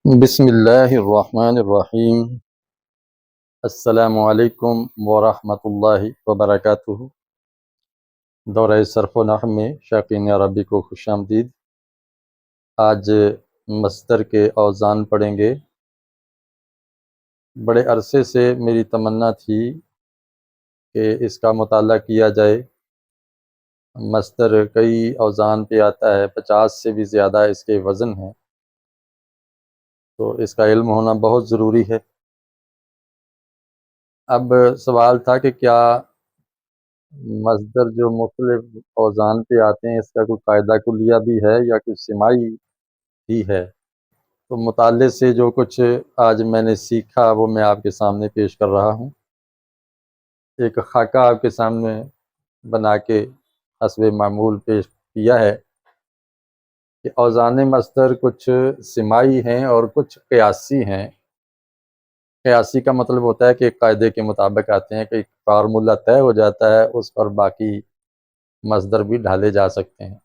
بسم اللہ الرحمن الرحیم۔ السلام علیکم ورحمۃ اللہ وبرکاتہ۔ دورہ صرف و نحو میں شائقین عربی کو خوش آمدید۔ آج مصدر کے اوزان پڑھیں گے۔ بڑے عرصے سے میری تمنا تھی کہ اس کا مطالعہ کیا جائے۔ مصدر کئی اوزان پہ آتا ہے، 50 سے بھی زیادہ اس کے وزن ہیں، تو اس کا علم ہونا بہت ضروری ہے۔ اب سوال تھا کہ کیا مصدر جو مختلف اوزان پہ آتے ہیں اس کا کوئی قاعدہ کلیہ بھی ہے یا کوئی سماعی ہی ہے؟ تو مطالعے سے جو کچھ آج میں نے سیکھا وہ میں آپ کے سامنے پیش کر رہا ہوں۔ ایک خاکہ آپ کے سامنے بنا کے حسب معمول پیش کیا ہے کہ اوزان مصدر کچھ سماعی ہیں اور کچھ قیاسی ہیں۔ قیاسی کا مطلب ہوتا ہے کہ ایک قاعدے کے مطابق آتے ہیں، کہ ایک فارمولہ طے ہو جاتا ہے، اس پر باقی مصدر بھی ڈھالے جا سکتے ہیں۔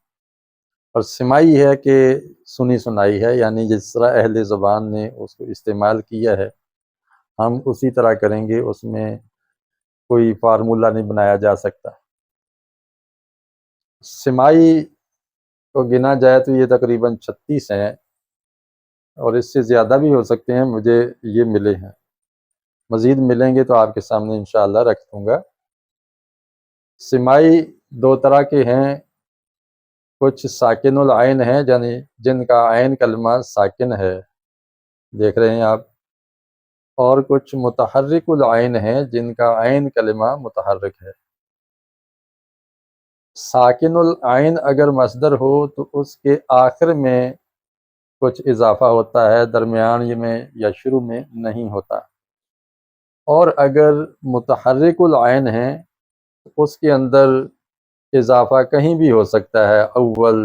اور سماعی ہے کہ سنی سنائی ہے، یعنی جس طرح اہل زبان نے اس کو استعمال کیا ہے ہم اسی طرح کریں گے، اس میں کوئی فارمولہ نہیں بنایا جا سکتا۔ سماعی کو گنا جائے تو یہ تقریباً 36 ہیں، اور اس سے زیادہ بھی ہو سکتے ہیں، مجھے یہ ملے ہیں۔ مزید ملیں گے تو آپ کے سامنے انشاءاللہ رکھ دوں گا۔ سماعی دو طرح کے ہیں، کچھ ساکن العین ہیں، یعنی جن کا عین کلمہ ساکن ہے، دیکھ رہے ہیں آپ، اور کچھ متحرک العین ہیں جن کا عین کلمہ متحرک ہے۔ ساکن العین اگر مصدر ہو تو اس کے آخر میں کچھ اضافہ ہوتا ہے، درمیان میں یا شروع میں نہیں ہوتا۔ اور اگر متحرک العین ہے تو اس کے اندر اضافہ کہیں بھی ہو سکتا ہے، اول،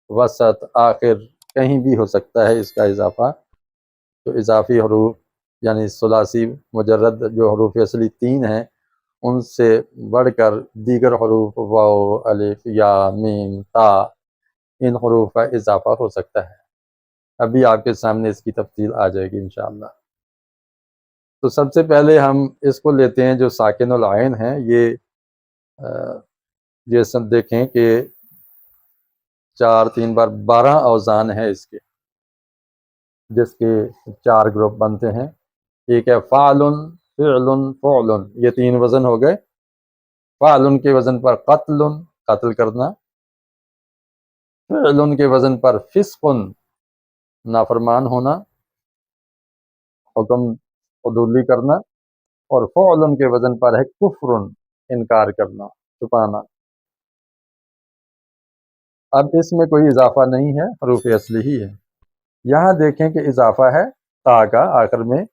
وسط، آخر، کہیں بھی ہو سکتا ہے اس کا اضافہ۔ تو اضافی حروف یعنی ثلاثی مجرد جو حروف اصلی 3 ہیں، ان سے بڑھ کر دیگر حروف واو، الف، یا، میم، تا، ان حروف کا اضافہ ہو سکتا ہے۔ ابھی آپ کے سامنے اس کی تفصیل آ جائے گی انشاءاللہ۔ تو سب سے پہلے ہم اس کو لیتے ہیں جو ساکن العین ہیں۔ یہ جیسے دیکھیں کہ 4 3 بار 12 اوزان ہیں اس کے، جس کے 4 گروپ بنتے ہیں۔ ایک ہے فعل، فعل، فعل، یہ 3 وزن ہو گئے۔ فعل کے وزن پر قتل، قتل کرنا۔ فعل کے وزن پر فسق، نافرمان ہونا، حکم عدولی کرنا۔ اور فعل کے وزن پر ہے کفر، انکار کرنا، چھپانا۔ اب اس میں کوئی اضافہ نہیں ہے، حروف اصلی ہی ہے۔ یہاں دیکھیں کہ اضافہ ہے تا کا، آخر میں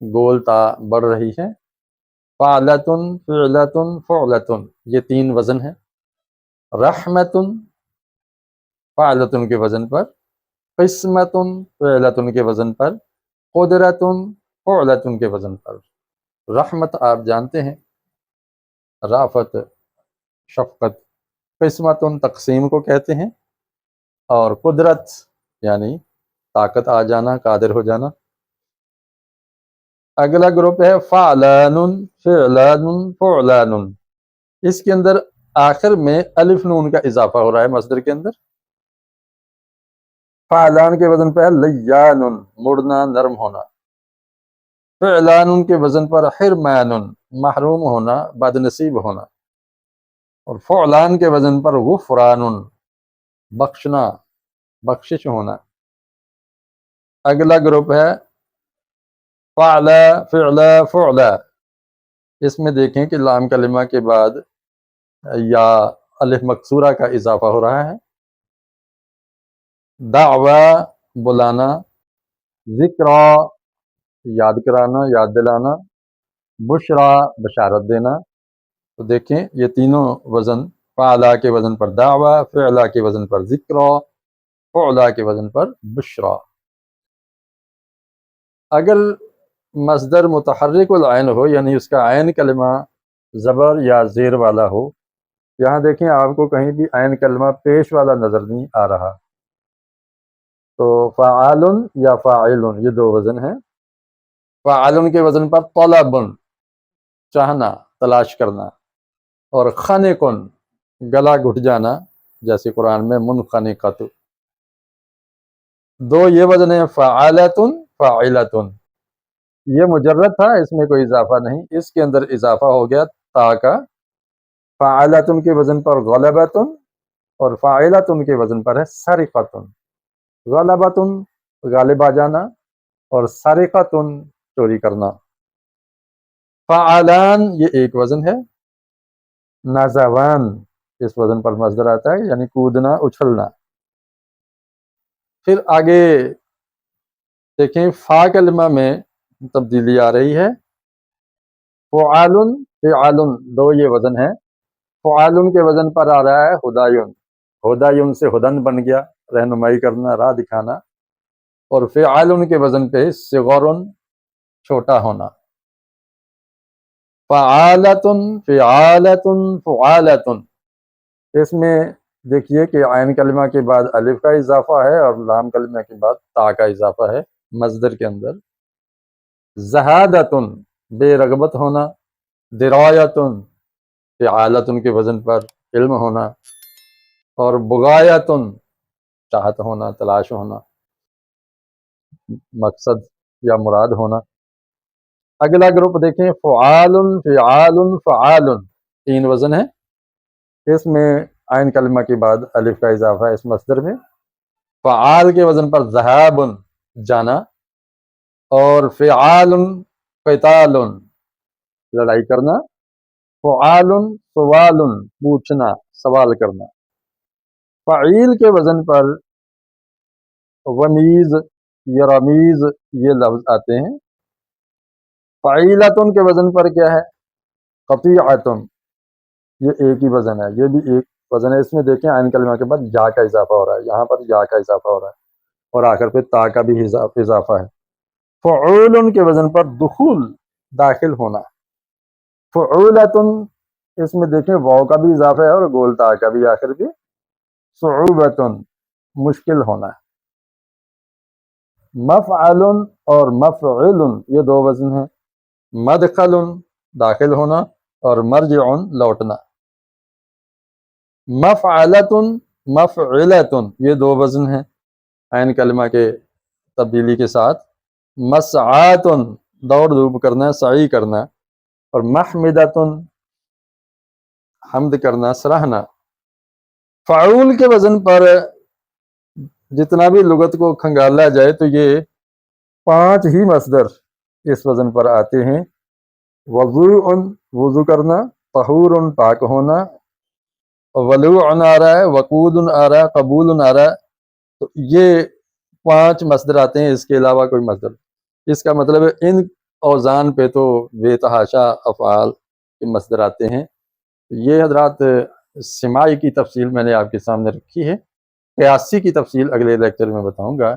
گول تا بڑھ رہی ہے۔ فعلتن، فعلتن، فعلتن، یہ 3 وزن ہیں۔ رحمتن، فعلتن کے وزن پر، قسمتن، فعلتن کے وزن پر، قدرتن، فعلتن کے وزن پر۔ رحمت آپ جانتے ہیں، رافت، شفقت۔ قسمتن تقسیم کو کہتے ہیں، اور قدرت یعنی طاقت آ جانا، قادر ہو جانا۔ اگلا گروپ ہے فعلان، فعلان، فعلان۔ اس کے اندر آخر میں الف نون کا اضافہ ہو رہا ہے مصدر کے اندر۔ فعلان کے وزن پر لیان، مڑنا، نرم ہونا۔ فعلان کے وزن پر حرمان، محروم ہونا، بد نصیب ہونا۔ اور فعلان کے وزن پر غفران، بخشنا، بخشش ہونا۔ اگلا گروپ ہے فعل، فعل، فعل۔ اس میں دیکھیں کہ لام کلمہ کے بعد یا الف مکسورہ کا اضافہ ہو رہا ہے۔ دعوی، بلانا۔ ذکرہ، یاد کرانا، یاد دلانا۔ بشرا، بشارت دینا۔ تو دیکھیں یہ تینوں وزن، فعلا کے وزن پر دعوی، فعلا کے وزن پر ذکرہ، فعلا کے وزن پر بشرا۔ اگر مصدر متحرک العین ہو، یعنی اس کا عین کلمہ زبر یا زیر والا ہو، یہاں دیکھیں آپ کو کہیں بھی عین کلمہ پیش والا نظر نہیں آ رہا۔ تو فعالن یا فاعلن یہ دو وزن ہیں. فعالن کے وزن پر طلبن چاہنا، تلاش کرنا، اور خنقن گلا گھٹ جانا، جیسے قرآن میں منخنقۃ. دو یہ وزن ہے فعالتن فاعلتن. یہ مجرد تھا، اس میں کوئی اضافہ نہیں، اس کے اندر اضافہ ہو گیا تا کا. فعالتن کے وزن پر غلبتن اور فاعلتن کے وزن پر ہے سرقتن. غلبتن غالب آ جانا اور سرقتن چوری کرنا. فعالان یہ ایک وزن ہے. نازوان اس وزن پر مصدر آتا ہے، یعنی کودنا، اچھلنا. پھر آگے دیکھیں فا کلمہ میں تبدیلی آ رہی ہے. فعالن فعالن دو یہ وزن ہے. فعالن کے وزن پر آ رہا ہے ہدایون. ہدایون سے ہدن بن گیا، رہنمائی کرنا، راہ دکھانا. اور فعالن کے وزن پہ صغرن چھوٹا ہونا. فعالتن فعالتن فعالتن. اس میں دیکھیے کہ عین کلمہ کے بعد الف کا اضافہ ہے اور لام کلمہ کے بعد تا کا اضافہ ہے مصدر کے اندر. زہادتن بے رغبت ہونا. درایتن فعالتن کے وزن پر علم ہونا. اور بغایتن چاہت ہونا، تلاش ہونا، مقصد یا مراد ہونا. اگلا گروپ دیکھیں فعالن فعالن فعالن تین وزن ہے. اس میں عین کلمہ کے بعد الف کا اضافہ ہے اس مصدر میں. فعال کے وزن پر ذہابن جانا. اور فعالن قتالن لڑائی کرنا. فعالن سوالن پوچھنا، سوال کرنا. فعیل کے وزن پر ومیز یا رمیز یہ لفظ آتے ہیں. فعیلتن کے وزن پر کیا ہے؟ قطیعتن. یہ ایک ہی وزن ہے، یہ بھی ایک وزن ہے. اس میں دیکھیں عین کلمہ کے بعد یا کا اضافہ ہو رہا ہے، یہاں پر یا کا اضافہ ہو رہا ہے اور آخر پہ تا کا بھی اضافہ ہے. فعول کے وزن پر دخول داخل ہونا. فعولتن اس میں دیکھیں واو کا بھی اضافہ ہے اور گول تا کا بھی آخر پہ. صعوبتن مشکل ہونا. مفعل اور مفعل یہ دو وزن ہیں. مدخل داخل ہونا اور مرجع لوٹنا. مفعلتن مفعلتن یہ دو وزن ہیں عین کلمہ کے تبدیلی کے ساتھ. مسعاتن دوڑ دھوپ کرنا، سعی کرنا. اور محمدتن حمد کرنا، سراہنا. فعول کے وزن پر جتنا بھی لغت کو کھنگالا جائے تو یہ 5 ہی مصدر اس وزن پر آتے ہیں. وضوء وضو کرنا. طہور پاک ہونا. ولوع آ رہا ہے، وقود آ رہا ہے، قبول آ رہا ہے. تو یہ 5 مصدر آتے ہیں، اس کے علاوہ کوئی مصدر. اس کا مطلب ہے ان اوزان پہ تو بے تحاشا افعال کے مصدر آتے ہیں. یہ حضرات سماعی کی تفصیل میں نے آپ کے سامنے رکھی ہے. قیاسی کی تفصیل اگلے لیکچر میں بتاؤں گا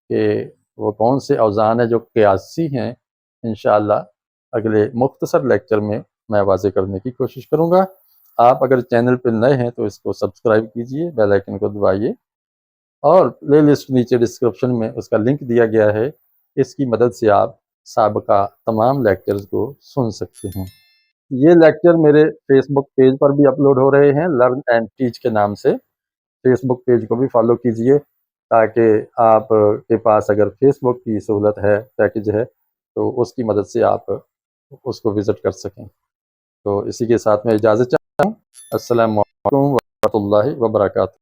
کہ وہ کون سے اوزان ہیں جو قیاسی ہیں. انشاءاللہ اگلے مختصر لیکچر میں واضح کرنے کی کوشش کروں گا. آپ اگر چینل پہ نئے ہیں تو اس کو سبسکرائب کیجئے، بیل آئیکن کو دبائیے، اور پلے لسٹ نیچے ڈسکرپشن میں اس کا لنک دیا گیا ہے. اس کی مدد سے آپ سابقہ تمام لیکچرز کو سن سکتے ہیں. یہ لیکچر میرے فیس بک پیج پر بھی اپلوڈ ہو رہے ہیں، لرن اینڈ ٹیچ کے نام سے. فیس بک پیج کو بھی فالو کیجئے تاکہ آپ کے پاس اگر فیس بک کی سہولت ہے، پیکج ہے، تو اس کی مدد سے آپ اس کو وزٹ کر سکیں. تو اسی کے ساتھ میں اجازت چاہتا ہوں. السلام علیکم ورحمۃ اللہ وبرکاتہ.